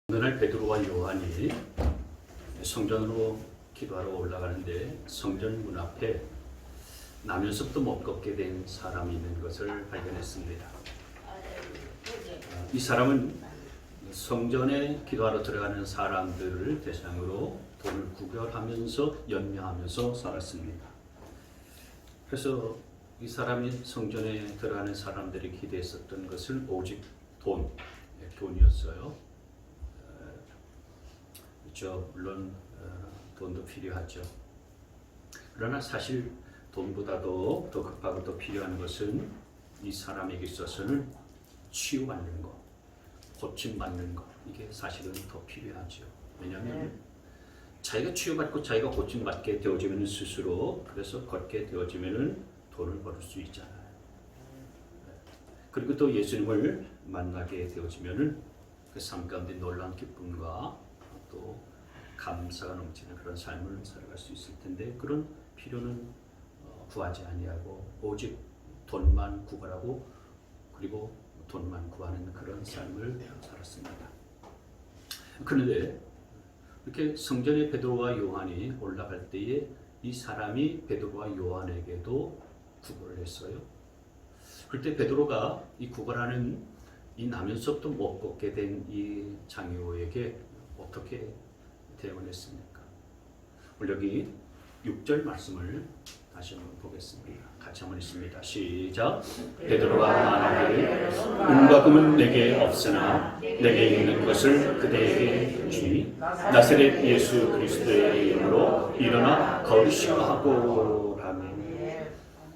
어느 날 베드로와 요한이 성전으로 기도하러 올라가는데 성전 문 앞에 나면서부터 못 걷게 된 사람이 있는 것을 발견했습니다. 이 사람은 성전에 기도하러 들어가는 사람들을 대상으로 돈을 구별하면서 연명하면서 살았습니다. 그래서 이 사람이 성전에 들어가는 사람들이 기대했었던 것은 오직 돈이었어요. 그렇죠. 물론 돈도 필요하죠. 그러나 사실 돈보다도 더 급하고 더 필요한 것은 이 사람에게 있어서는 치유받는 것, 고침받는 것, 이게 사실은 더 필요하죠. 왜냐하면 자기가 치유받고 자기가 고침받게 되어지면 스스로 그래서 걷게 되어지면 돈을 벌을 수 있잖아요. 그리고 또 예수님을 만나게 되어지면 그 삶 가운데 놀라운 기쁨과 또 감사가 넘치는 그런 삶을 살아갈 수 있을 텐데 그런 필요는 구하지 아니하고 오직 돈만 구하고 그리고 돈만 구하는 그런 삶을 살았습니다. 그런데 이렇게 성전에 베드로와 요한이 올라갈 때에 이 사람이 베드로와 요한에게도 구걸을 했어요. 그때 베드로가 이 구걸하는 이 나면서부터 못 걷게 된 이 장요에게 어떻게 대응을 했습니까? 오늘 여기 6절 말씀을 다시 한번 보겠습니다. 같이 한번 읽습니다. 시작. 베드로가 말하기를 은과 금은 내게 없으나 내게 있는 것을 그대에게 주니 나사렛 예수 그리스도의 이름으로 일어나 걸으시오 하고 라며.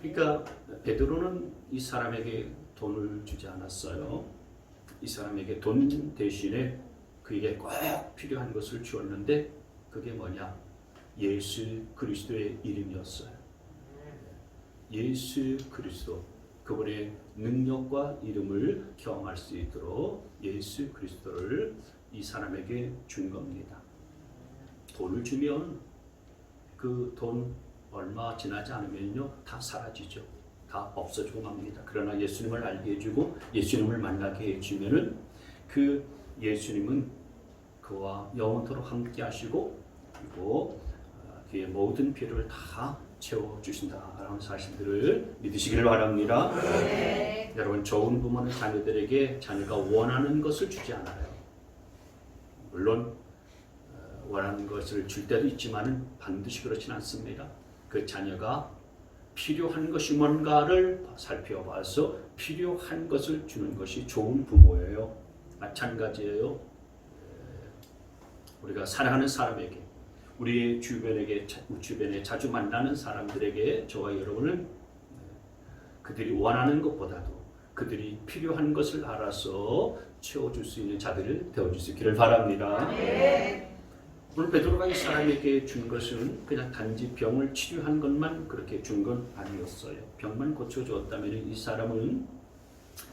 그러니까 베드로는 이 사람에게 돈을 주지 않았어요. 이 사람에게 돈 대신에 그에게 꼭 필요한 것을 주었는데 그게 뭐냐? 예수 그리스도의 이름이었어요. 예수 그리스도, 그분의 능력과 이름을 경험할 수 있도록 예수 그리스도를 이 사람에게 준 겁니다. 돈을 주면 그 돈 얼마 지나지 않으면요 다 사라지죠. 다 없어지고 맙니다. 그러나 예수님을 알게 해주고 예수님을 만나게 해주면은 그 예수님은 그와 영원토록 함께 하시고 그리고 그의 모든 필요를 다 채워주신다라는 사실들을 믿으시기를 바랍니다. 네. 여러분 좋은 부모는 자녀들에게 자녀가 원하는 것을 주지 않아요. 물론 원하는 것을 줄 때도 있지만 반드시 그렇지는 않습니다. 그 자녀가 필요한 것이 뭔가를 살펴봐서 필요한 것을 주는 것이 좋은 부모예요. 마찬가지예요. 우리가 사랑하는 사람에게, 우리 주변에 자주 만나는 사람들에게 저와 여러분은 그들이 원하는 것보다도 그들이 필요한 것을 알아서 채워줄 수 있는 자들을 되어줄 수 있기를 바랍니다. 네. 오늘 베드로가 이 사람에게 준 것은 그냥 단지 병을 치료한 것만 그렇게 준 건 아니었어요. 병만 고쳐주었다면 이 사람은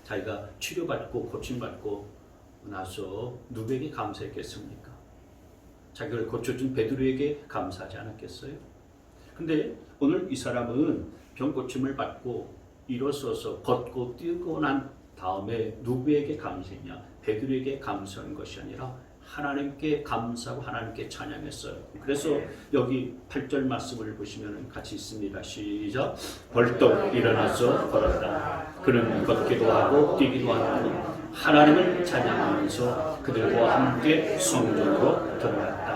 자기가 치료받고 고침받고 나서 누구에게 감사했겠습니까? 자기를 고쳐준 베드로에게 감사하지 않았겠어요? 근데 오늘 이 사람은 병 고침을 받고 일어서서 걷고 뛰고 난 다음에 누구에게 감사했냐? 베드로에게 감사한 것이 아니라 하나님께 감사하고 하나님께 찬양했어요. 그래서 여기 8절 말씀을 보시면 같이 있습니다. 시작. 벌떡 일어나서 걸었다. 그는 걷기도 하고 뛰기도 하고 하나님을 찬양하면서 그들과 함께 성전으로 들어갔다.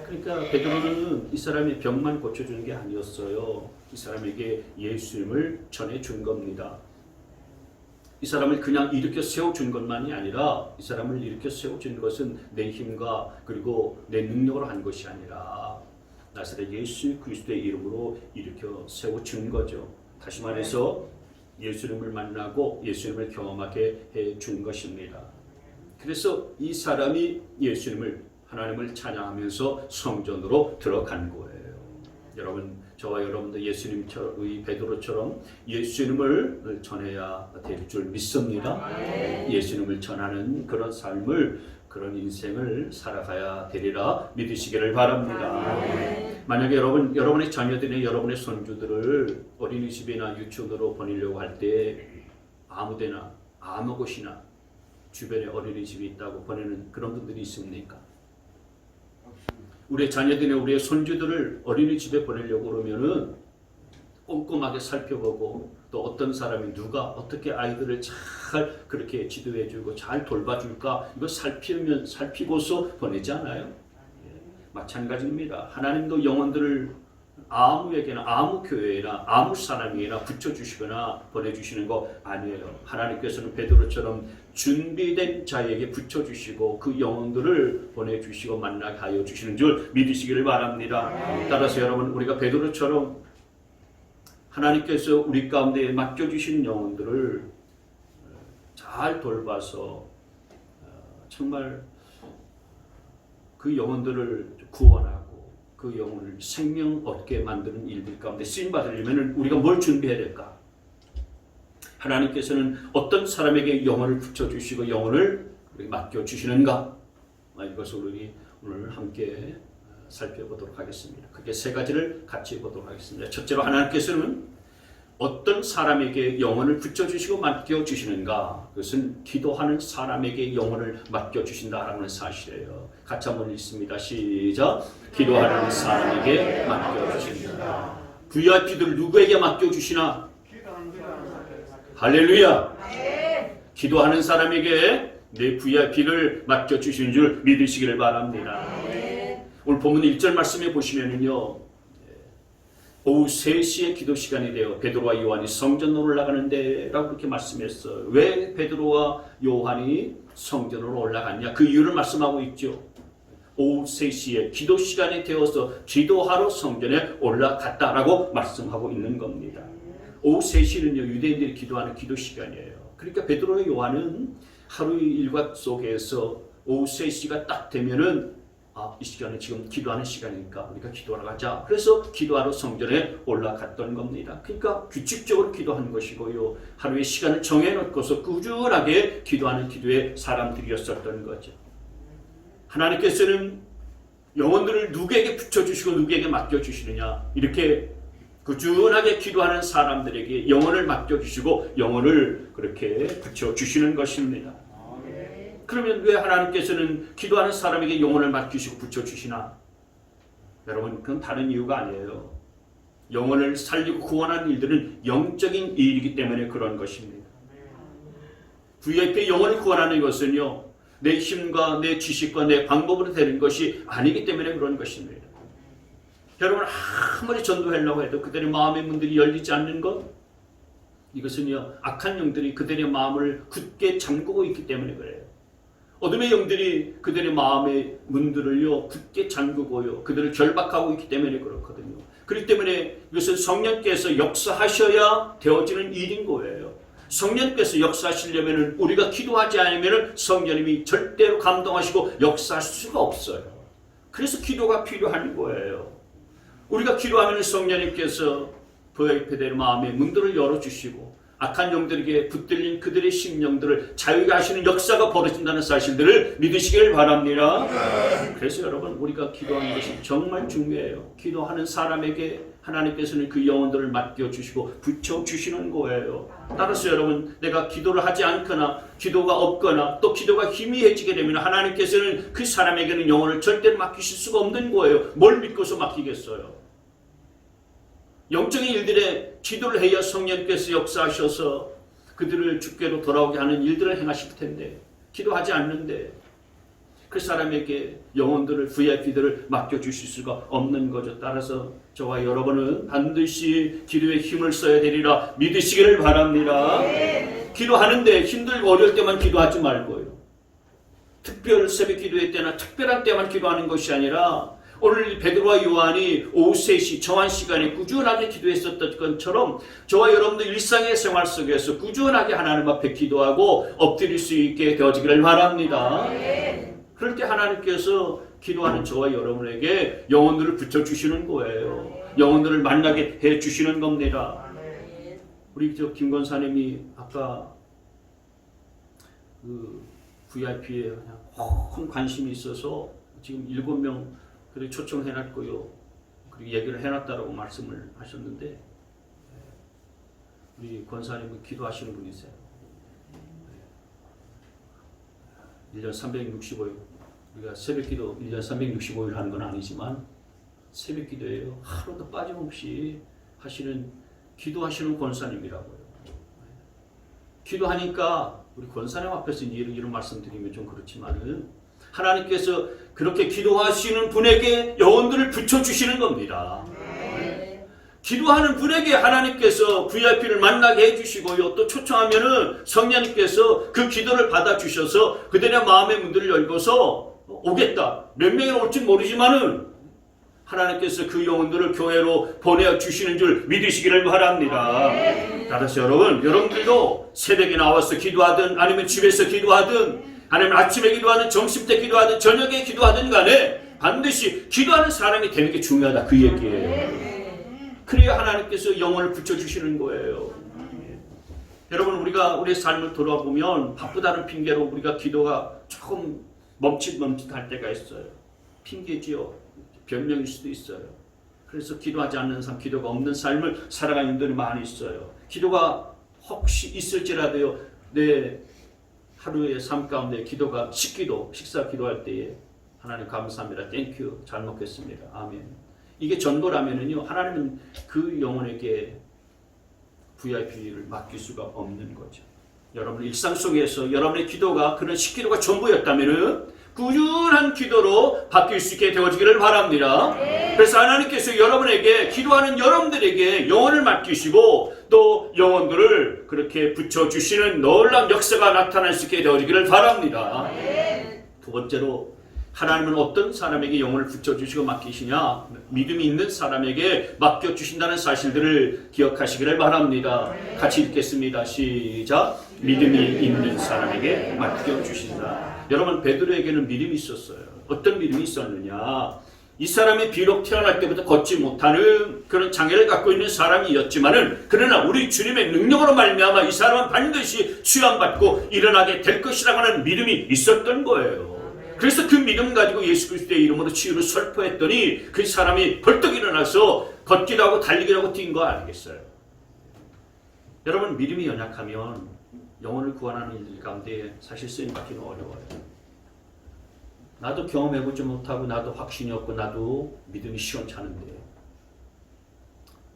그러니까 베드로는 이 사람의 병만 고쳐주는 게 아니었어요. 이 사람에게 예수님을 전해준 겁니다. 이 사람을 그냥 일으켜 세워준 것만이 아니라 이 사람을 일으켜 세워준 것은 내 힘과 그리고 내 능력으로 한 것이 아니라 나사렛 예수 그리스도의 이름으로 일으켜 세워준 거죠. 다시 말해서 예수님을 만나고 예수님을 경험하게 해준 것입니다. 그래서 이 사람이 예수님을 하나님을 찬양하면서 성전으로 들어간 거예요. 여러분 저와 여러분도 예수님의 베드로처럼 예수님을 전해야 될 줄 믿습니다. 예수님을 전하는 그런 삶을 그런 인생을 살아가야 되리라 믿으시기를 바랍니다. 만약에 여러분의 자녀들이나 여러분의 손주들을 어린이집이나 유치원으로 보내려고 할 때 아무데나 아무 곳이나 주변에 어린이집이 있다고 보내는 그런 분들이 있습니까? 우리의 자녀들이나 우리의 손주들을 어린이집에 보내려고 그러면은 꼼꼼하게 살펴보고 또 어떤 사람이 누가 어떻게 아이들을 잘 그렇게 지도해주고 잘 돌봐줄까 이거 살피고서 보내지 않아요? 마찬가지입니다. 하나님도 영혼들을 아무에게나 아무 교회나 아무 사람에게나 붙여주시거나 보내주시는 거 아니에요. 하나님께서는 베드로처럼 준비된 자에게 붙여주시고 그 영혼들을 보내주시고 만나게 하여 주시는 줄 믿으시기를 바랍니다. 따라서 여러분 우리가 베드로처럼 하나님께서 우리 가운데 맡겨주신 영혼들을 잘 돌봐서 정말 그 영혼들을 구원하고 그 영혼을 생명 얻게 만드는 일들 가운데 쓰임받으려면 우리가 뭘 준비해야 될까? 하나님께서는 어떤 사람에게 영혼을 붙여주시고 영혼을 맡겨주시는가? 이것을 우리 오늘 함께 살펴보도록 하겠습니다. 크게 세 가지를 같이 보도록 하겠습니다. 첫째로 하나님께서는 어떤 사람에게 영혼을 붙여주시고 맡겨주시는가? 그것은 기도하는 사람에게 영혼을 맡겨주신다라는 사실이에요. 같이 한번 읽습니다. 시작. 기도하는 사람에게 맡겨주신다. VIP들 누구에게 맡겨주시나? 할렐루야. 기도하는 사람에게 내 VIP를 맡겨주시는 줄 믿으시기를 바랍니다. 오늘 본문 1절 말씀에 보시면은요. 오후 3시에 기도 시간이 되어 베드로와 요한이 성전으로 올라가는데 라고 그렇게 말씀했어요. 왜 베드로와 요한이 성전으로 올라갔냐? 그 이유를 말씀하고 있죠. 오후 3시에 기도 시간이 되어서 기도하러 성전에 올라갔다라고 말씀하고 있는 겁니다. 오후 3시는요 유대인들이 기도하는 기도 시간이에요. 그러니까 베드로와 요한은 하루의 일과 속에서 오후 3시가 딱 되면은 이 시간에 지금 기도하는 시간이니까 우리가 기도하러 가자. 그래서 기도하러 성전에 올라갔던 겁니다. 그러니까 규칙적으로 기도하는 것이고요. 하루의 시간을 정해놓고서 꾸준하게 기도하는 기도의 사람들이었었던 거죠. 하나님께서는 영혼들을 누구에게 붙여주시고 누구에게 맡겨주시느냐. 이렇게 꾸준하게 기도하는 사람들에게 영혼을 맡겨주시고 영혼을 그렇게 붙여주시는 것입니다. 그러면 왜 하나님께서는 기도하는 사람에게 영혼을 맡기시고 붙여주시나? 여러분 그건 다른 이유가 아니에요. 영혼을 살리고 구원하는 일들은 영적인 일이기 때문에 그런 것입니다. VIP의 영혼을 구원하는 것은요 내 힘과 내 지식과 내 방법으로 되는 것이 아니기 때문에 그런 것입니다. 여러분 아무리 전도하려고 해도 그들의 마음의 문들이 열리지 않는 것, 이것은요 악한 영들이 그들의 마음을 굳게 잠그고 있기 때문에 그래요. 어둠의 영들이 그들의 마음의 문들을요 굳게 잠그고요 그들을 결박하고 있기 때문에 그렇거든요. 그렇기 때문에 이것은 성령께서 역사하셔야 되어지는 일인 거예요. 성령께서 역사하시려면 우리가 기도하지 않으면 성령님이 절대로 감동하시고 역사할 수가 없어요. 그래서 기도가 필요한 거예요. 우리가 기도하면 성령님께서 VIP들의 마음의 문들을 열어주시고 악한 영들에게 붙들린 그들의 심령들을 자유하게 하시는 역사가 벌어진다는 사실들을 믿으시길 바랍니다. 그래서 여러분 우리가 기도하는 것이 정말 중요해요. 기도하는 사람에게 하나님께서는 그 영혼들을 맡겨주시고 붙여주시는 거예요. 따라서 여러분 내가 기도를 하지 않거나 기도가 없거나 또 기도가 희미해지게 되면 하나님께서는 그 사람에게는 영혼을 절대로 맡기실 수가 없는 거예요. 뭘 믿고서 맡기겠어요? 영적인 일들에 기도를 해야 성령께서 역사하셔서 그들을 주께로 돌아오게 하는 일들을 행하실 텐데 기도하지 않는데 그 사람에게 영혼들을 VIP들을 맡겨주실 수가 없는 거죠. 따라서 저와 여러분은 반드시 기도에 힘을 써야 되리라 믿으시기를 바랍니다. 기도하는데 힘들고 어려울 때만 기도하지 말고요. 특별 새벽 기도회 때나 특별한 때만 기도하는 것이 아니라 오늘 베드로와 요한이 오후 3시 정한 시간에 꾸준하게 기도했었던 것처럼 저와 여러분도 일상의 생활 속에서 꾸준하게 하나님 앞에 기도하고 엎드릴 수 있게 되어지기를 바랍니다. 그럴 때 하나님께서 기도하는 저와 여러분에게 영혼들을 붙여주시는 거예요. 영혼들을 만나게 해주시는 겁니다. 우리 저 김권사님이 아까 그 VIP에 큰 관심이 있어서 지금 7명 그리고 초청해놨고요. 그리고 얘기를 해놨다라고 말씀을 하셨는데 우리 권사님은 기도하시는 분이세요. 1년 365일 우리가 새벽기도 1년 365일 하는 건 아니지만 새벽기도예요. 하루도 빠짐없이 하시는 기도하시는 권사님이라고요. 기도하니까 우리 권사님 앞에서 이런 말씀드리면 좀 그렇지만은 하나님께서 그렇게 기도하시는 분에게 영혼들을 붙여주시는 겁니다. 기도하는 분에게 하나님께서 VIP를 만나게 해주시고요. 또 초청하면은 성령님께서 그 기도를 받아주셔서 그들의 마음의 문들을 열고서 오겠다. 몇 명이 올지 모르지만은 하나님께서 그 영혼들을 교회로 보내주시는 줄 믿으시기를 바랍니다. 따라서 여러분들도 새벽에 나와서 기도하든 아니면 집에서 기도하든 아니면 아침에 기도하든 점심때 기도하든 저녁에 기도하든 간에 반드시 기도하는 사람이 되는 게 중요하다. 그 얘기예요. 그래야 하나님께서 영혼을 붙여주시는 거예요. 여러분 우리가 우리의 삶을 돌아보면 바쁘다는 핑계로 우리가 기도가 조금 멈칫할 때가 있어요. 핑계지요. 변명일 수도 있어요. 그래서 기도하지 않는 삶, 기도가 없는 삶을 살아가는 분들이 많이 있어요. 기도가 혹시 있을지라도요. 내 하루의 삶 가운데 기도가 식사 기도할 때에 하나님 감사합니다. 땡큐. 잘 먹겠습니다. 아멘. 이게 전도라면은요, 하나님은 그 영혼에게 VIP를 맡길 수가 없는 거죠. 여러분 일상 속에서 여러분의 기도가 그런 식기도가 전부였다면은 꾸준한 기도로 바뀔 수 있게 되어지기를 바랍니다. 그래서 하나님께서 여러분에게 기도하는 여러분들에게 영혼을 맡기시고 또 영혼들을 그렇게 붙여주시는 놀라운 역사가 나타날 수 있게 되어지기를 바랍니다. 두 번째로 하나님은 어떤 사람에게 영혼을 붙여주시고 맡기시냐? 믿음이 있는 사람에게 맡겨주신다는 사실들을 기억하시기를 바랍니다. 같이 읽겠습니다. 시작. 믿음이 있는 사람에게 맡겨주신다. 여러분 베드로에게는 믿음이 있었어요. 어떤 믿음이 있었느냐? 이 사람이 비록 태어날 때부터 걷지 못하는 그런 장애를 갖고 있는 사람이었지만은 그러나 우리 주님의 능력으로 말미암아 이 사람은 반드시 취함받고 일어나게 될 것이라고 하는 믿음이 있었던 거예요. 그래서 그 믿음 가지고 예수 그리스도의 이름으로 치유를 선포했더니 그 사람이 벌떡 일어나서 걷기도 하고 달리기도 하고 뛴 거 아니겠어요? 여러분 믿음이 연약하면 영혼을 구원하는 일 가운데 사실 쓰임받기는 어려워요. 나도 경험해보지 못하고 나도 확신이 없고 나도 믿음이 시원찮은데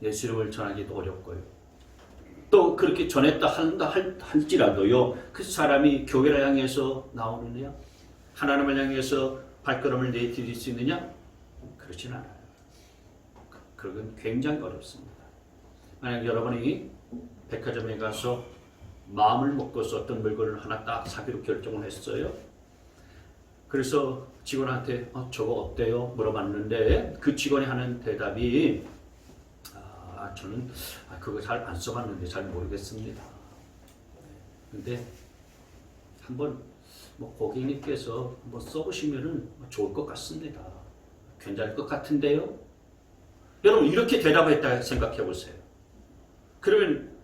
예수 이름을 전하기도 어렵고요. 또 그렇게 전했다 할지라도요. 그 사람이 교회를 향해서 나오느냐? 하나님을 향해서 발걸음을 내디딜 수 있느냐? 그렇진 않아요. 그건 굉장히 어렵습니다. 만약 여러분이 백화점에 가서 마음을 먹고서 어떤 물건을 하나 딱 사기로 결정을 했어요. 그래서 직원한테 저거 어때요? 물어봤는데 그 직원이 하는 대답이 저는 그거 잘 안 써봤는데 잘 모르겠습니다. 근데 한번 고객님께서 한번 써보시면은 좋을 것 같습니다. 괜찮을 것 같은데요? 여러분 이렇게 대답했다 생각해 보세요. 그러면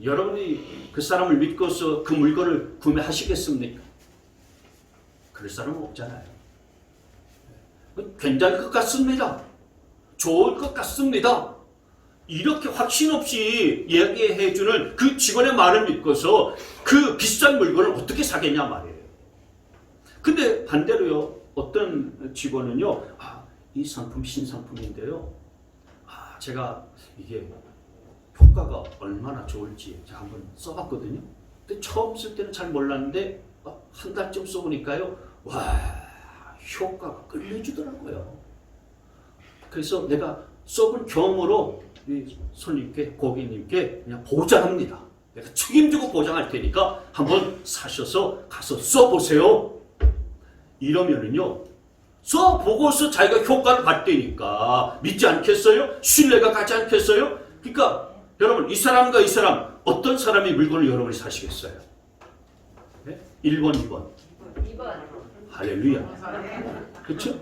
여러분이 그 사람을 믿고서 그 물건을 구매하시겠습니까? 그럴 사람은 없잖아요. 괜찮을 것 같습니다. 좋을 것 같습니다. 이렇게 확신 없이 이야기해주는 그 직원의 말을 믿고서 그 비싼 물건을 어떻게 사겠냐 말이에요. 근데 반대로요, 어떤 직원은요, 이 상품 신상품인데요, 제가 이게 효과가 얼마나 좋을지 제가 한번 써봤거든요. 근데 처음 쓸 때는 잘 몰랐는데 한 달쯤 써보니까요, 와, 효과가 끝내주더라고요. 그래서 내가 써본 경험으로 이 손님께, 고객님께 그냥 보장합니다. 내가 책임지고 보장할 테니까 한번 사셔서 가서 써보세요. 이러면은요, 써보고서 자기가 효과를 봤다니까 믿지 않겠어요? 신뢰가 가지 않겠어요? 그러니까 여러분 이 사람과 이 사람 어떤 사람이 물건을 여러분이 사시겠어요? 네? 1번, 2번. 2번. 할렐루야. 그렇죠?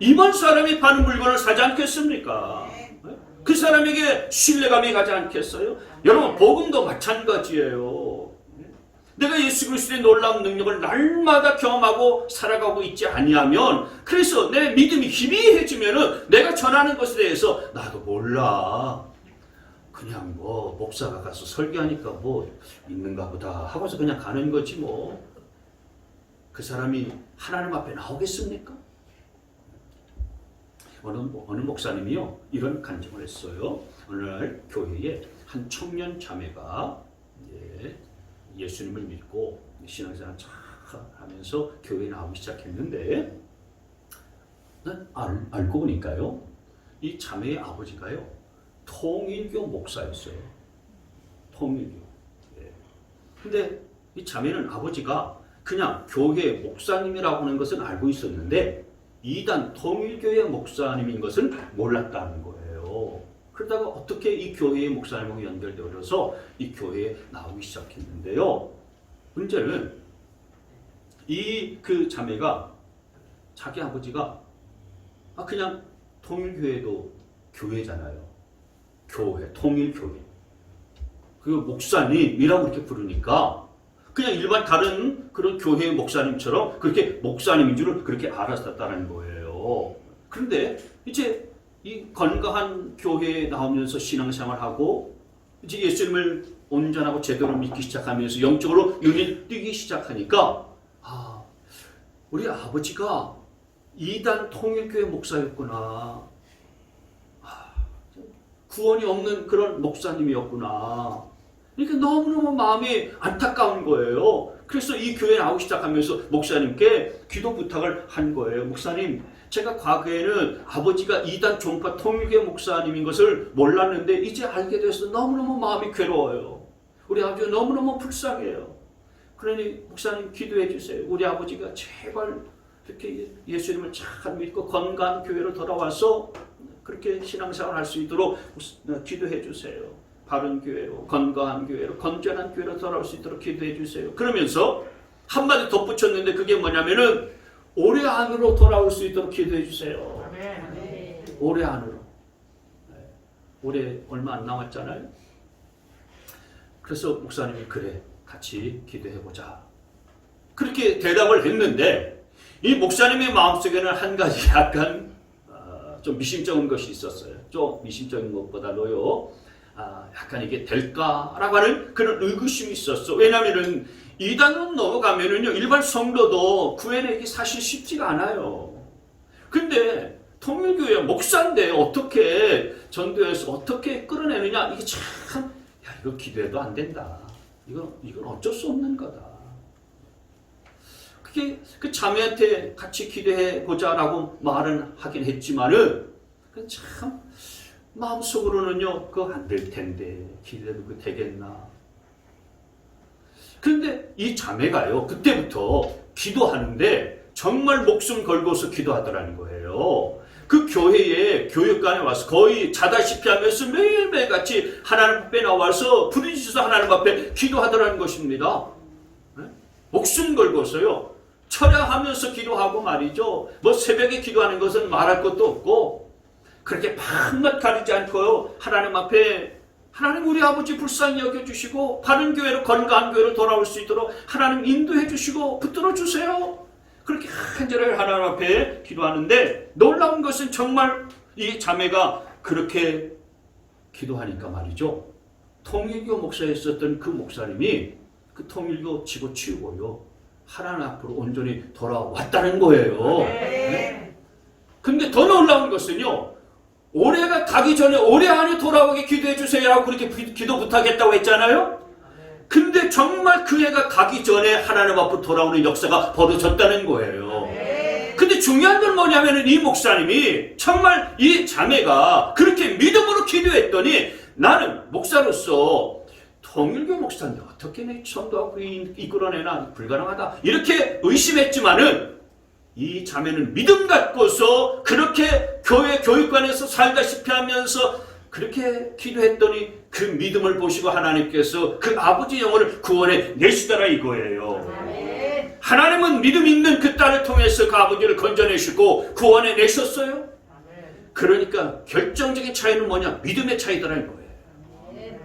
2번 사람이 파는 물건을 사지 않겠습니까? 네? 그 사람에게 신뢰감이 가지 않겠어요? 여러분 복음도 마찬가지예요. 내가 예수 그리스도의 놀라운 능력을 날마다 경험하고 살아가고 있지 아니하면, 그래서 내 믿음이 희미해지면은 내가 전하는 것에 대해서 나도 몰라. 그냥 목사가 가서 설교하니까 있는가 보다 하고서 그냥 가는 거지 뭐. 그 사람이 하나님 앞에 나오겠습니까? 어느 목사님이요 이런 간증을 했어요. 어느 날 교회에 한 청년 자매가 예수님을 믿고 신앙생활 잘 하면서 교회에 나오기 시작했는데 알고 보니까요 이 자매의 아버지가요 통일교 목사였어요. 통일교. 근데 이 자매는 아버지가 그냥 교회 목사님이라고 하는 것은 알고 있었는데 이단 통일교회 목사님인 것은 몰랐다는 거예요. 그러다가 어떻게 이 교회의 목사님하고 연결되어서 이 교회에 나오기 시작했는데요. 문제는 그 자매가 자기 아버지가 그냥 통일교회도 교회잖아요. 교회, 통일교회. 그 목사님이라고 이렇게 부르니까 그냥 일반 다른 그런 교회 목사님처럼 그렇게 목사님인 줄을 그렇게 알았었다는 거예요. 그런데 이제 이 건강한 교회에 나오면서 신앙생활하고 이제 예수님을 온전하고 제대로 믿기 시작하면서 영적으로 눈이 뜨기 시작하니까 우리 아버지가 이단 통일교회 목사였구나. 구원이 없는 그런 목사님이었구나. 그러니까 너무너무 마음이 안타까운 거예요. 그래서 이 교회에 나오기 시작하면서 목사님께 기도 부탁을 한 거예요. 목사님, 제가 과거에는 아버지가 이단 종파 통일교회 목사님인 것을 몰랐는데 이제 알게 돼서 너무너무 마음이 괴로워요. 우리 아버지가 너무너무 불쌍해요. 그러니 목사님 기도해 주세요. 우리 아버지가 제발 이렇게 예수님을 잘 믿고 건강한 교회로 돌아와서 그렇게 신앙생활 할 수 있도록 기도해 주세요. 바른 교회로, 건강한 교회로, 건전한 교회로 돌아올 수 있도록 기도해 주세요. 그러면서 한마디 덧붙였는데 그게 뭐냐면은 올해 안으로 돌아올 수 있도록 기도해 주세요. 올해 안으로. 올해 얼마 안 남았잖아요. 그래서 목사님이 그래 같이 기도해 보자. 그렇게 대답을 했는데 이 목사님의 마음속에는 한 가지 약간 좀 미심쩍은 것이 있었어요. 좀 미심쩍은 것보다도요. 약간 이게 될까라고 하는 그런 의구심이 있었어. 왜냐하면은 이단으로 넘어가면은요 일반 성도도 구해내기 사실 쉽지가 않아요. 근데 통일교회 목사인데 어떻게 전도해서 어떻게 끌어내느냐 이게 참 이거 기도해도 안 된다. 이건 어쩔 수 없는 거다. 그게 그 자매한테 같이 기도해 보자라고 말은 하긴 했지만은 참 마음속으로는요 그거 안 될 텐데 기도해도 그 되겠나. 그런데 이 자매가요 그때부터 기도하는데 정말 목숨 걸고서 기도하더라는 거예요. 그 교회에 교육관에 와서 거의 자다시피 하면서 매일매일 같이 하나님 앞에 나와서 부르짖어서 하나님 앞에 기도하더라는 것입니다. 목숨 걸고서요. 철야하면서 기도하고 말이죠. 뭐 새벽에 기도하는 것은 말할 것도 없고 그렇게 밤낮 가리지 않고요. 하나님 앞에 하나님 우리 아버지 불쌍히 여겨주시고 바른 교회로 건강한 교회로 돌아올 수 있도록 하나님 인도해 주시고 붙들어 주세요. 그렇게 간절하게 하나님 앞에 기도하는데 놀라운 것은 정말 이 자매가 그렇게 기도하니까 말이죠. 통일교 목사에 있었던 그 목사님이 그 통일교 치고 치우고요. 하나님 앞으로 온전히 돌아왔다는 거예요. 네? 근데 더 놀라운 것은요. 올해가 가기 전에 올해 안에 돌아오게 기도해 주세요라고 그렇게 기도 부탁했다고 했잖아요. 근데 정말 그 해가 가기 전에 하나님 앞으로 돌아오는 역사가 벌어졌다는 거예요. 근데 중요한 건 뭐냐면은 이 목사님이 정말 이 자매가 그렇게 믿음으로 기도했더니 나는 목사로서 통일교 목사인데 어떻게 내 전도하고 이끌어내나 불가능하다 이렇게 의심했지만은 이 자매는 믿음 갖고서 그렇게 교회 교육관에서 살다시피 하면서 그렇게 기도했더니 그 믿음을 보시고 하나님께서 그 아버지 영혼을 구원해 내시더라 이거예요. 아멘. 하나님은 믿음 있는 그 딸을 통해서 그 아버지를 건져내시고 구원해 내셨어요. 아멘. 그러니까 결정적인 차이는 뭐냐? 믿음의 차이더라는 거예요. 아멘.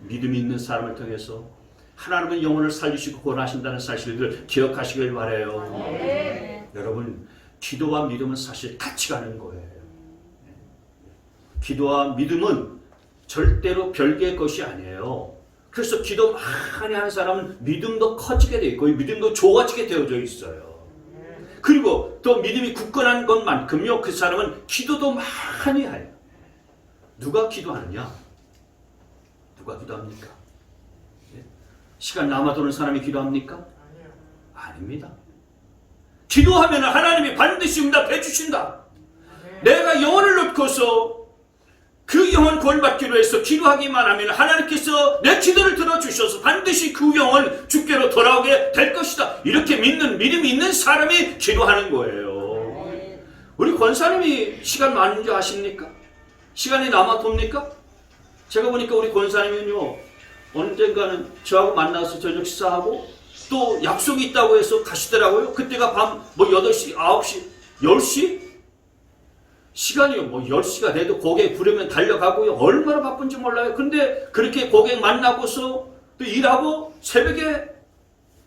믿음이 있는 사람을 통해서 하나님은 영혼을 살리시고 구원하신다는 사실을 기억하시길 바라요. 아멘. 여러분 기도와 믿음은 사실 같이 가는 거예요. 기도와 믿음은 절대로 별개의 것이 아니에요. 그래서 기도 많이 하는 사람은 믿음도 커지게 돼 있고 믿음도 좋아지게 되어져 있어요. 그리고 또 믿음이 굳건한 것만큼요 그 사람은 기도도 많이 해요. 누가 기도하느냐? 누가 기도합니까? 시간 남아도는 사람이 기도합니까? 아닙니다. 기도하면 하나님이 반드시 응답해 주신다. 내가 영혼을 놓고서 그 영혼 구원받기로 해서 기도하기만 하면 하나님께서 내 기도를 들어주셔서 반드시 그 영혼 주께로 돌아오게 될 것이다. 이렇게 믿는 믿음이 있는 사람이 기도하는 거예요. 우리 권사님이 시간 많은 줄 아십니까? 시간이 남아돕니까? 제가 보니까 우리 권사님은요 언젠가는 저하고 만나서 저녁 식사하고 또 약속이 있다고 해서 가시더라고요. 그때가 밤 8시, 9시, 10시? 시간이요 10시가 돼도 고객 부르면 달려가고요. 얼마나 바쁜지 몰라요. 근데 그렇게 고객 만나고서 또 일하고 새벽에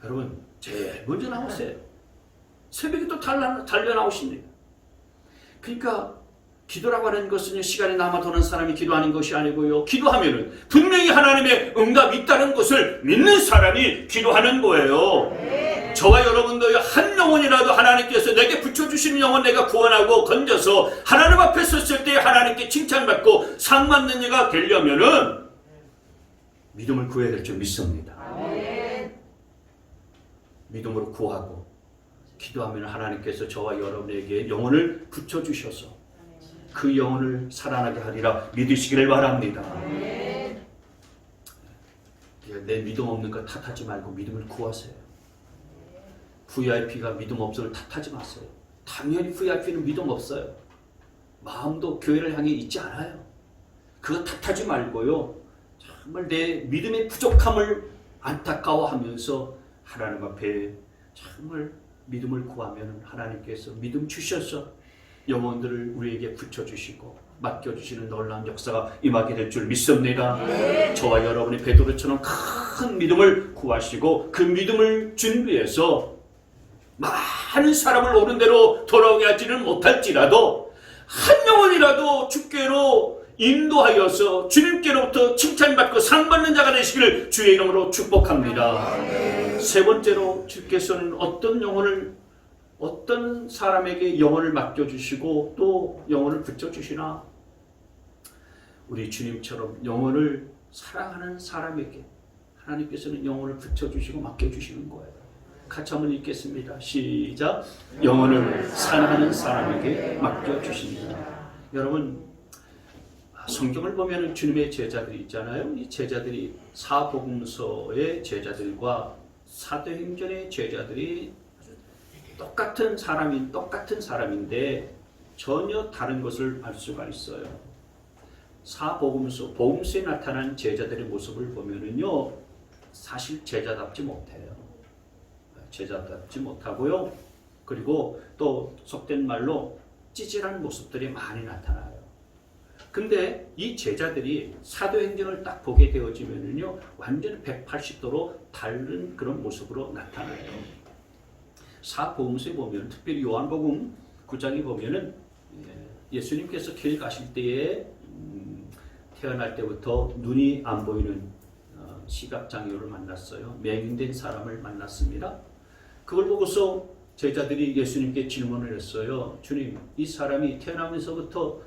여러분 제일 먼저 나오세요. 새벽에 또 달려 나오십니다. 그러니까 기도라고 하는 것은 시간이 남아도는 사람이 기도하는 것이 아니고요. 기도하면은 분명히 하나님의 응답이 있다는 것을 믿는 사람이 기도하는 거예요. 저와 여러분도 한 영혼이라도 하나님께서 내게 붙여주시는 영혼 내가 구원하고 건져서 하나님 앞에 섰을 때 하나님께 칭찬받고 상 받는 이가 되려면은 믿음을 구해야 될 줄 믿습니다. 믿음으로 구하고 기도하면 하나님께서 저와 여러분에게 영혼을 붙여주셔서 그 영혼을 살아나게 하리라 믿으시기를 바랍니다. 내 믿음 없는 거 탓하지 말고 믿음을 구하세요. VIP가 믿음 없음을 탓하지 마세요. 당연히 VIP는 믿음 없어요. 마음도 교회를 향해 있지 않아요. 그거 탓하지 말고요. 정말 내 믿음의 부족함을 안타까워하면서 하나님 앞에 정말 믿음을 구하면 하나님께서 믿음 주셔서 영혼들을 우리에게 붙여주시고 맡겨주시는 놀라운 역사가 임하게 될 줄 믿습니다. 저와 여러분이 베드로처럼 큰 믿음을 구하시고 그 믿음을 준비해서 많은 사람을 옳은 대로 돌아오게 하지는 못할지라도 한 영혼이라도 주께로 인도하여서 주님께로부터 칭찬받고 상받는 자가 되시기를 주의 이름으로 축복합니다. 세 번째로 주께서는 어떤 사람에게 영혼을 맡겨주시고 또 영혼을 붙여주시나? 우리 주님처럼 영혼을 사랑하는 사람에게 하나님께서는 영혼을 붙여주시고 맡겨주시는 거예요. 같이 한번 읽겠습니다. 시작. 영혼을 사랑하는 사람에게 맡겨주십니다. 여러분 성경을 보면 주님의 제자들이 있잖아요. 이 제자들이 사복음서의 제자들과 사도행전의 제자들이 똑같은 사람인데 전혀 다른 것을 알 수가 있어요. 사복음서, 복음서에 나타난 제자들의 모습을 보면은요, 사실 제자답지 못해요. 제자답지 못하고요. 그리고 또 속된 말로 찌질한 모습들이 많이 나타나요. 근데 이 제자들이 사도행전을 딱 보게 되어지면은요, 완전 180도로 다른 그런 모습으로 나타나요. 사복음서에 보면 특별히 요한복음 9장에 보면은 예수님께서 길 가실 때에 태어날 때부터 눈이 안 보이는 시각장애우를 만났어요. 맹인된 사람을 만났습니다. 그걸 보고서 제자들이 예수님께 질문을 했어요. 주님, 이 사람이 태어나면서부터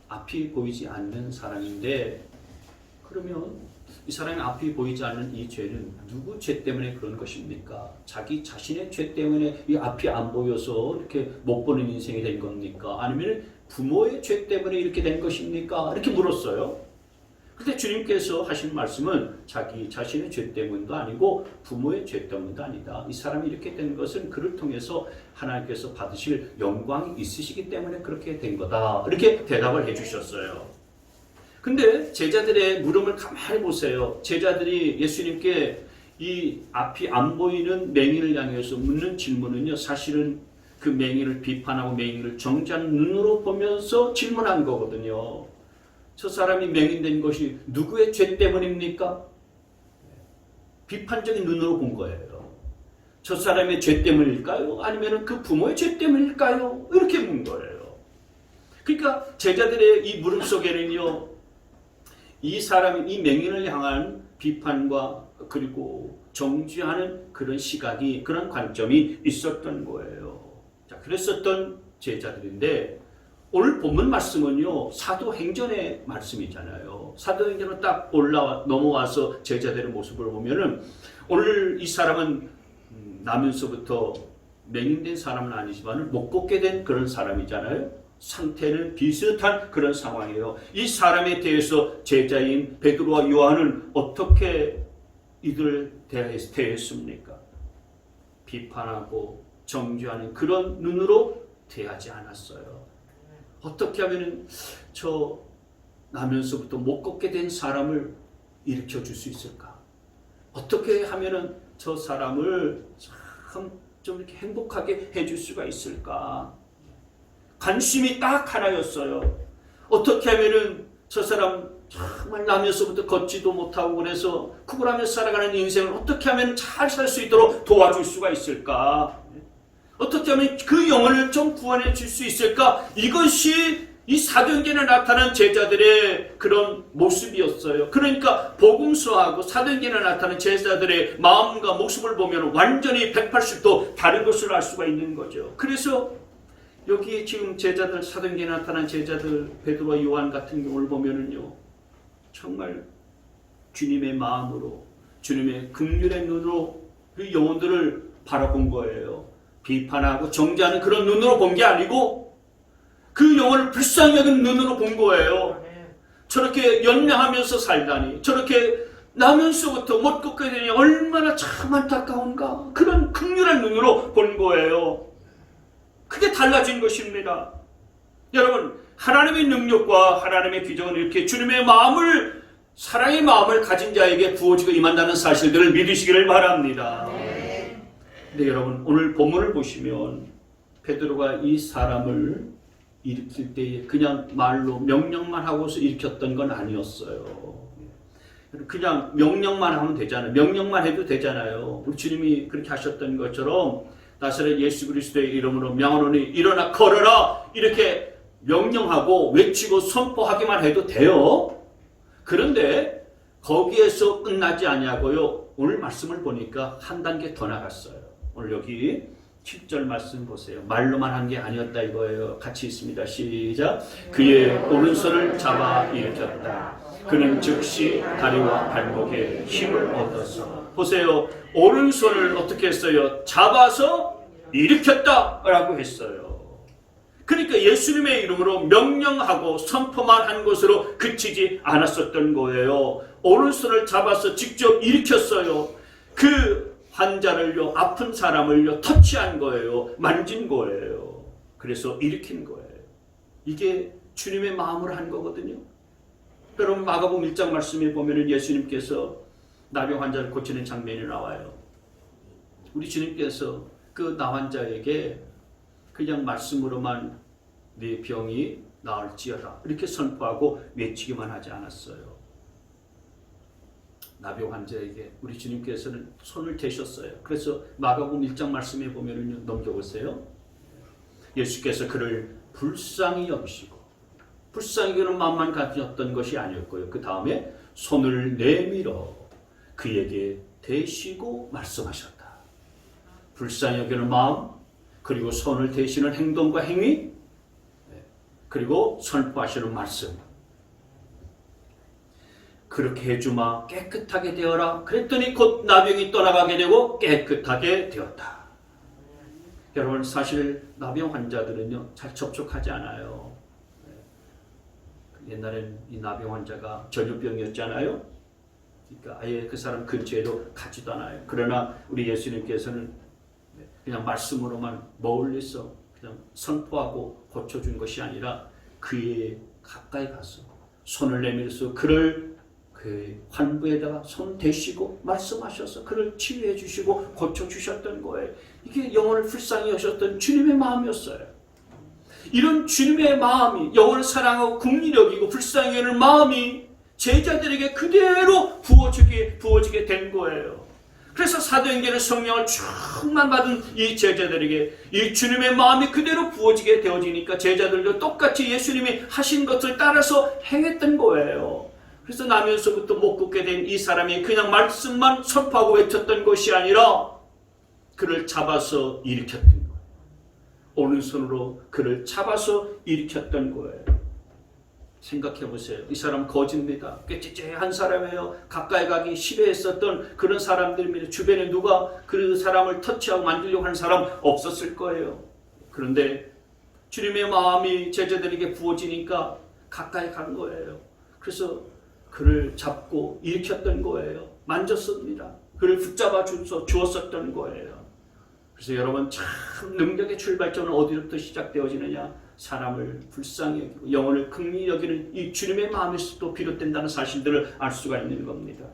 앞이 보이지 않는 사람인데 그러면 이 사람이 앞이 보이지 않는 이 죄는 누구 죄 때문에 그런 것입니까? 자기 자신의 죄 때문에 이 앞이 안 보여서 이렇게 못 보는 인생이 된 겁니까? 아니면 부모의 죄 때문에 이렇게 된 것입니까? 이렇게 물었어요. 근데 주님께서 하신 말씀은 자기 자신의 죄 때문도 아니고 부모의 죄 때문도 아니다. 이 사람이 이렇게 된 것은 그를 통해서 하나님께서 받으실 영광이 있으시기 때문에 그렇게 된 거다. 이렇게 대답을 해주셨어요. 근데 제자들의 물음을 가만히 보세요. 제자들이 예수님께 이 앞이 안 보이는 맹인을 향해서 묻는 질문은요, 사실은 그 맹인을 비판하고 맹인을 정죄하는 눈으로 보면서 질문한 거거든요. 저 사람이 맹인된 것이 누구의 죄 때문입니까? 비판적인 눈으로 본 거예요. 저 사람의 죄 때문일까요? 아니면 그 부모의 죄 때문일까요? 이렇게 문 거예요. 그러니까 제자들의 이 물음 속에는요, 이 사람이 이 맹인을 향한 비판과 그리고 정죄하는 그런 시각이, 그런 관점이 있었던 거예요. 자, 그랬었던 제자들인데 오늘 본문 말씀은요, 사도행전의 말씀이잖아요. 사도행전으로 딱 넘어와서 제자들의 모습을 보면은 오늘 이 사람은 나면서부터 맹인된 사람은 아니지만 못 걷게 된 그런 사람이잖아요. 상태는 비슷한 그런 상황이에요. 이 사람에 대해서 제자인 베드로와 요한은 어떻게 이들을 대했습니까? 비판하고 정죄하는 그런 눈으로 대하지 않았어요. 어떻게 하면 저 나면서부터 못 걷게 된 사람을 일으켜 줄 수 있을까? 어떻게 하면 저 사람을 참 좀 이렇게 행복하게 해줄 수가 있을까? 관심이 딱 하나였어요. 어떻게 하면은 저 사람 정말 나면서부터 걷지도 못하고 그래서 구걸하며 살아가는 인생을 어떻게 하면 잘 살 수 있도록 도와줄 수가 있을까? 어떻게 하면 그 영혼을 좀 구원해 줄 수 있을까? 이것이 이 사도행전에 나타난 제자들의 그런 모습이었어요. 그러니까 복음서하고 사도행전에 나타난 제자들의 마음과 모습을 보면 완전히 180도 다른 것을 알 수가 있는 거죠. 그래서 여기 지금 제자들, 사도행전에 나타난 제자들 베드로와 요한 같은 경우를 보면은요, 정말 주님의 마음으로, 주님의 긍휼의 눈으로 그 영혼들을 바라본 거예요. 비판하고 정죄하는 그런 눈으로 본 게 아니고 그 영혼을 불쌍히 여기는 눈으로 본 거예요. 저렇게 연명하면서 살다니, 저렇게 나면서부터 못 걷게 되니 얼마나 참 안타까운가, 그런 긍휼한 눈으로 본 거예요. 그게 달라진 것입니다. 여러분, 하나님의 능력과 하나님의 기적은 이렇게 주님의 마음을, 사랑의 마음을 가진 자에게 부어지고 임한다는 사실들을 믿으시기를 바랍니다. 근데 여러분, 오늘 본문을 보시면 베드로가 이 사람을 일으킬 때에 그냥 말로 명령만 하고서 일으켰던 건 아니었어요. 그냥 명령만 하면 되잖아요. 명령만 해도 되잖아요. 우리 주님이 그렇게 하셨던 것처럼 나사렛 예수 그리스도의 이름으로 명하노니 일어나 걸어라, 이렇게 명령하고 외치고 선포하기만 해도 돼요. 그런데 거기에서 끝나지 아니하고요, 오늘 말씀을 보니까 한 단계 더 나갔어요. 오늘 여기 7절 말씀 보세요. 말로만 한 게 아니었다 이거예요. 같이 있습니다. 시작. 그의 오른손을 잡아 일으켰다. 그는 즉시 다리와 발목에 힘을 얻어서, 보세요, 오른손을 어떻게 했어요? 잡아서 일으켰다 라고 했어요. 그러니까 예수님의 이름으로 명령하고 선포만 한 것으로 그치지 않았었던 거예요. 오른손을 잡아서 직접 일으켰어요. 그 환자를요, 아픈 사람을요, 터치한 거예요. 만진 거예요. 그래서 일으킨 거예요. 이게 주님의 마음으로 한 거거든요. 여러분, 마가복음 1장 말씀에 보면 예수님께서 나병 환자를 고치는 장면이 나와요. 우리 주님께서 그 나환자에게 그냥 말씀으로만 네 병이 나을지어다 이렇게 선포하고 외치기만 하지 않았어요. 나병 환자에게 우리 주님께서는 손을 대셨어요. 그래서 마가복음 1장 말씀에 보면은요, 넘겨보세요. 예수께서 그를 불쌍히 여기시고, 불쌍히 여기는 마음만 가졌던 것이 아니었고요. 그 다음에 손을 내밀어 그에게 대시고 말씀하셨다. 불쌍히 여기는 마음, 그리고 손을 대시는 행동과 행위, 그리고 선포하시는 말씀. 그렇게 해주마 깨끗하게 되어라. 그랬더니 곧 나병이 떠나가게 되고 깨끗하게 되었다. 여러분, 사실 나병 환자들은요, 잘 접촉하지 않아요. 옛날엔 이 나병 환자가 전염병이었잖아요. 그러니까 아예 그 사람 근처에도 가지도 않아요. 그러나 우리 예수님께서는 그냥 말씀으로만 멀리서 그냥 선포하고 고쳐준 것이 아니라 그의 가까이 가서 손을 내밀어서 그를 그 환부에다가 손 대시고 말씀하셔서 그를 치유해 주시고 고쳐 주셨던 거예요. 이게 영혼을 불쌍히 여셨던 주님의 마음이었어요. 이런 주님의 마음이, 영혼을 사랑하고 긍휼히 여기고 불쌍히 여기는 마음이 제자들에게 그대로 부어지게 된 거예요. 그래서 사도행전의 성령을 충만받은 이 제자들에게 이 주님의 마음이 그대로 부어지게 되어지니까 제자들도 똑같이 예수님이 하신 것을 따라서 행했던 거예요. 그래서 나면서부터 못 걷게 된 이 사람이 그냥 말씀만 선포하고 외쳤던 것이 아니라 그를 잡아서 일으켰던 거예요. 오른손으로 그를 잡아서 일으켰던 거예요. 생각해 보세요. 이 사람 거지입니다. 꽤 찌찌한 사람이에요. 가까이 가기 싫어했었던 그런 사람들입니다. 주변에 누가 그 사람을 터치하고 만지려고 하는 사람 없었을 거예요. 그런데 주님의 마음이 제자들에게 부어지니까 가까이 간 거예요. 그래서 그를 잡고 일으켰던 거예요. 만졌습니다. 그를 붙잡아 주었었던 거예요. 그래서 여러분, 참 능력의 출발점은 어디로부터 시작되어지느냐? 사람을 불쌍히 여기고 영혼을 긍휼히 여기는 이 주님의 마음에서 또 비롯된다는 사실들을 알 수가 있는 겁니다.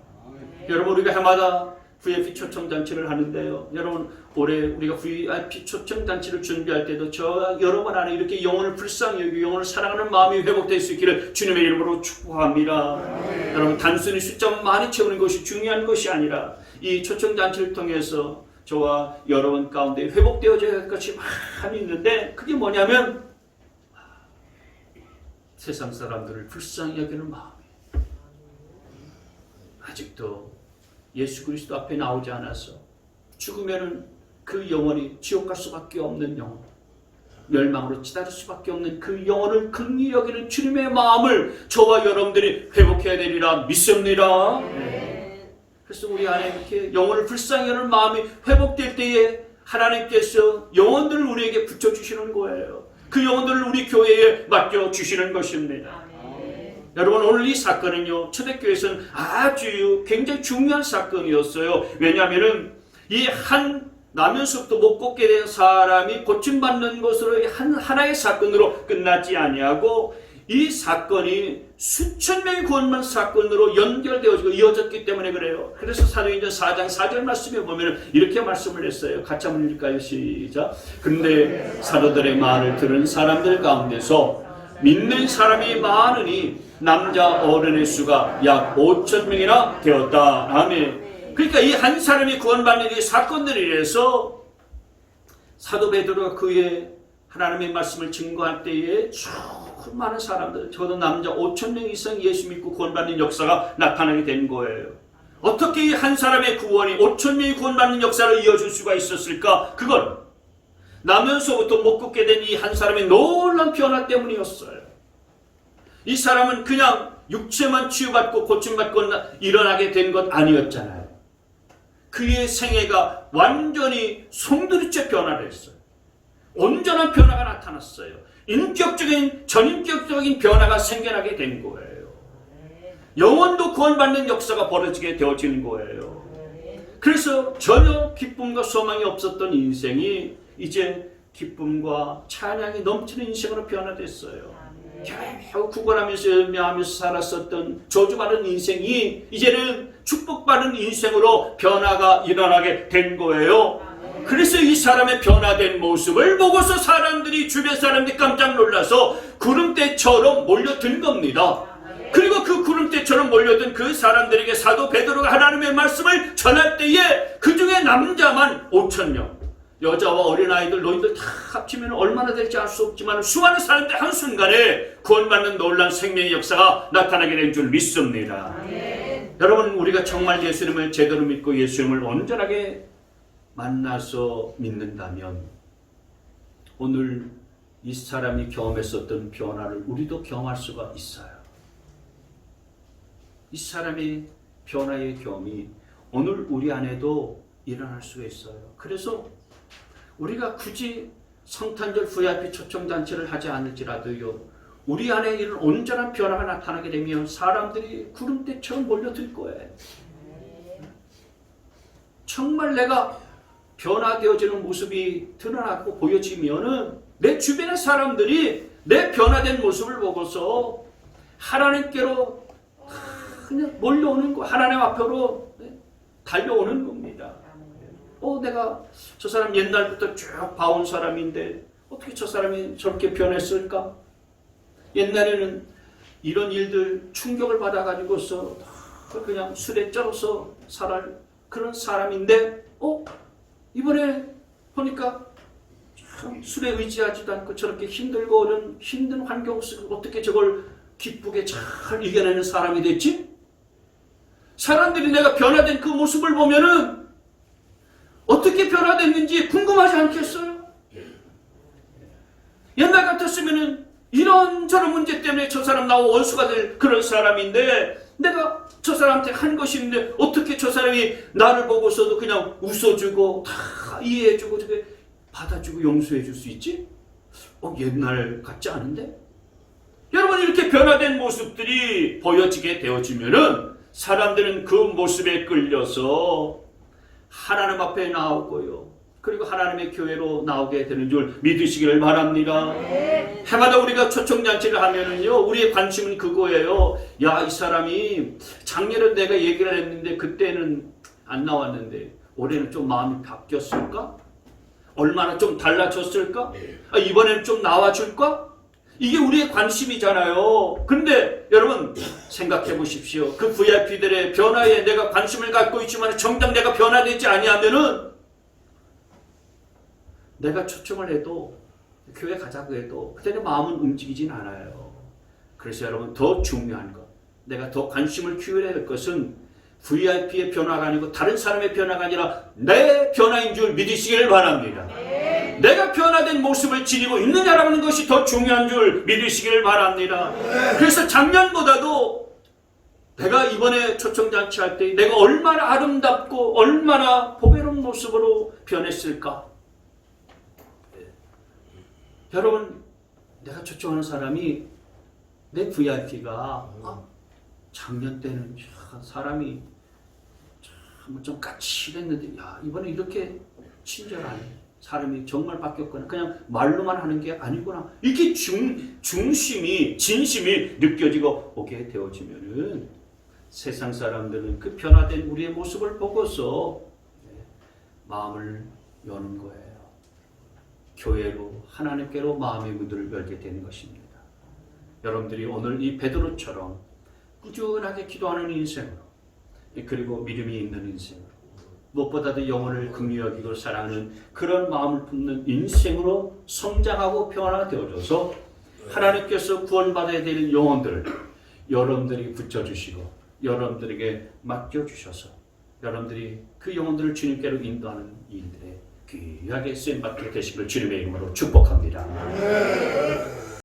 여러분, 우리가 해마다 VIP 초청잔치를 하는데요. 여러분, 올해 우리가 VIP 초청잔치를 준비할 때도 저 여러분 안에 이렇게 영혼을 불쌍히 여기고 영혼을 사랑하는 마음이 회복될 수 있기를 주님의 이름으로 축복합니다. 여러분, 단순히 숫자만 많이 채우는 것이 중요한 것이 아니라 이 초청잔치를 통해서 저와 여러분 가운데 회복되어져야 할 것이 많이 있는데, 그게 뭐냐면 세상 사람들을 불쌍히 여기는 마음이 아직도 예수 그리스도 앞에 나오지 않아서 죽으면은 그 영혼이 지옥 갈 수밖에 없는 영혼, 멸망으로 치달을 수밖에 없는 그 영혼을 긍휼히 여기는 주님의 마음을 저와 여러분들이 회복해야 되리라 믿습니다. 그래서 우리 안에 이렇게 영혼을 불쌍히 여기는 마음이 회복될 때에 하나님께서 영혼들을 우리에게 붙여주시는 거예요. 그 영혼들을 우리 교회에 맡겨주시는 것입니다. 여러분, 오늘 이 사건은요, 초대교회에서는 아주 굉장히 중요한 사건이었어요. 왜냐하면 이 한 나면서부터 못 걷게 된 사람이 고침받는 것으로 하나의 사건으로 끝나지 아니하고 이 사건이 수천 명이 구원받는 사건으로 연결되어지고 이어졌기 때문에 그래요. 그래서 사도행전 4장 4절 말씀에 보면 이렇게 말씀을 했어요. 같이 한번 읽을까요? 시작. 근데 사도들의 말을 들은 사람들 가운데서 믿는 사람이 많으니 남자 어른의 수가 약 5천 명이나 되었다. 아멘. 그러니까 이 한 사람이 구원받는 이 사건들에 의해서 사도 베드로가 그의 하나님의 말씀을 증거할 때에 많은 사람들, 적어도 남자 5천 명 이상 예수 믿고 구원받는 역사가 나타나게 된 거예요. 어떻게 이 한 사람의 구원이 5천 명이 구원받는 역사를 이어줄 수가 있었을까? 그건 나면서부터 못 걷게 된 이 한 사람의 놀라운 변화 때문이었어요. 이 사람은 그냥 육체만 치유받고 고침받고 일어나게 된 것 아니었잖아요. 그의 생애가 완전히 송두리째 변화를 했어요. 온전한 변화가 나타났어요. 인격적인, 전인격적인 변화가 생겨나게 된 거예요. 영혼도 구원받는 역사가 벌어지게 되어지는 거예요. 그래서 전혀 기쁨과 소망이 없었던 인생이 이제 기쁨과 찬양이 넘치는 인생으로 변화됐어요. 겨우 구걸하면서 열매하면서 살았었던 저주받은 인생이 이제는 축복받은 인생으로 변화가 일어나게 된 거예요. 그래서 이 사람의 변화된 모습을 보고서 사람들이, 주변 사람들이 깜짝 놀라서 구름대처럼 몰려든 겁니다. 그리고 그 구름대처럼 몰려든 그 사람들에게 사도 베드로가 하나님의 말씀을 전할 때에 그 중에 남자만 5천 명, 여자와 어린아이들, 노인들 다 합치면 얼마나 될지 알 수 없지만 수많은 사람들 한순간에 구원받는 놀라운 생명의 역사가 나타나게 된 줄 믿습니다. 여러분, 우리가 정말 예수님을 제대로 믿고 예수님을 온전하게 만나서 믿는다면 오늘 이 사람이 경험했었던 변화를 우리도 경험할 수가 있어요. 이 사람의 변화의 경험이 오늘 우리 안에도 일어날 수가 있어요. 그래서 우리가 굳이 성탄절 VIP 초청잔치를 하지 않을지라도요, 우리 안에 이런 온전한 변화가 나타나게 되면 사람들이 구름대처럼 몰려들 거예요. 정말 내가 변화되어지는 모습이 드러나고 보여지면은 내 주변의 사람들이 내 변화된 모습을 보고서 하나님께로 그냥 몰려오는 거, 하나님 앞으로 달려오는 겁니다. 내가 저 사람 옛날부터 쭉 봐온 사람인데 어떻게 저 사람이 저렇게 변했을까? 옛날에는 이런 일들 충격을 받아가지고서 그냥 술에 쩔어서 살할 그런 사람인데 이번에 보니까 참 술에 의지하지도 않고 저렇게 힘들고 어려운 힘든 환경 속에서 어떻게 저걸 기쁘게 잘 이겨내는 사람이 됐지? 사람들이 내가 변화된 그 모습을 보면은 어떻게 변화됐는지 궁금하지 않겠어요? 옛날 같았으면은 이런저런 문제 때문에 저 사람 나하고 원수가 될 그런 사람인데 내가 저 사람한테 한 것이 있는데 어떻게 저 사람이 나를 보고서도 그냥 웃어주고 다 이해해주고 저게 받아주고 용서해줄 수 있지? 옛날 같지 않은데? 여러분, 이렇게 변화된 모습들이 보여지게 되어지면은 사람들은 그 모습에 끌려서 하나님 앞에 나오고요. 그리고 하나님의 교회로 나오게 되는 줄 믿으시기를 바랍니다. 해마다 우리가 초청잔치를 하면은요, 우리의 관심은 그거예요. 야, 이 사람이 작년에 내가 얘기를 했는데 그때는 안 나왔는데 올해는 좀 마음이 바뀌었을까? 얼마나 좀 달라졌을까? 이번에는 좀 나와줄까? 이게 우리의 관심이잖아요. 근데 여러분 생각해 보십시오. 그 VIP들의 변화에 내가 관심을 갖고 있지만 정작 내가 변화되지 아니하면은 내가 초청을 해도 교회 가자고 해도 그때는 마음은 움직이진 않아요. 그래서 여러분 더 중요한 것, 내가 더 관심을 기울여야 할 것은 VIP의 변화가 아니고 다른 사람의 변화가 아니라 내 변화인 줄 믿으시기를 바랍니다. 내가 변화된 모습을 지니고 있느냐라는 것이 더 중요한 줄 믿으시기를 바랍니다. 그래서 작년보다도 내가 이번에 초청잔치 할 때 내가 얼마나 아름답고 얼마나 보배로운 모습으로 변했을까? 여러분, 내가 초청하는 사람이 내 VIP가 작년 때는 사람이 좀 까칠했는데 야, 이번에 이렇게 친절하네. 사람이 정말 바뀌었구나. 그냥 말로만 하는 게 아니구나. 이렇게 중심이, 진심이 느껴지고 오게 되어지면은 세상 사람들은 그 변화된 우리의 모습을 보고서 마음을 여는 거예요. 교회로, 하나님께로 마음의 문들을 열게 되는 것입니다. 여러분들이 오늘 이 베드로처럼 꾸준하게 기도하는 인생으로, 그리고 믿음이 있는 인생으로, 무엇보다도 영혼을 긍휼히 여기고 사랑하는 그런 마음을 품는 인생으로 성장하고 변화되어져서 하나님께서 구원받아야 되는 영혼들을 여러분들이 붙여주시고 여러분들에게 맡겨주셔서 여러분들이 그 영혼들을 주님께로 인도하는 일들에 귀하게 쓰임받게 되시기를 주님의 이름으로 축복합니다.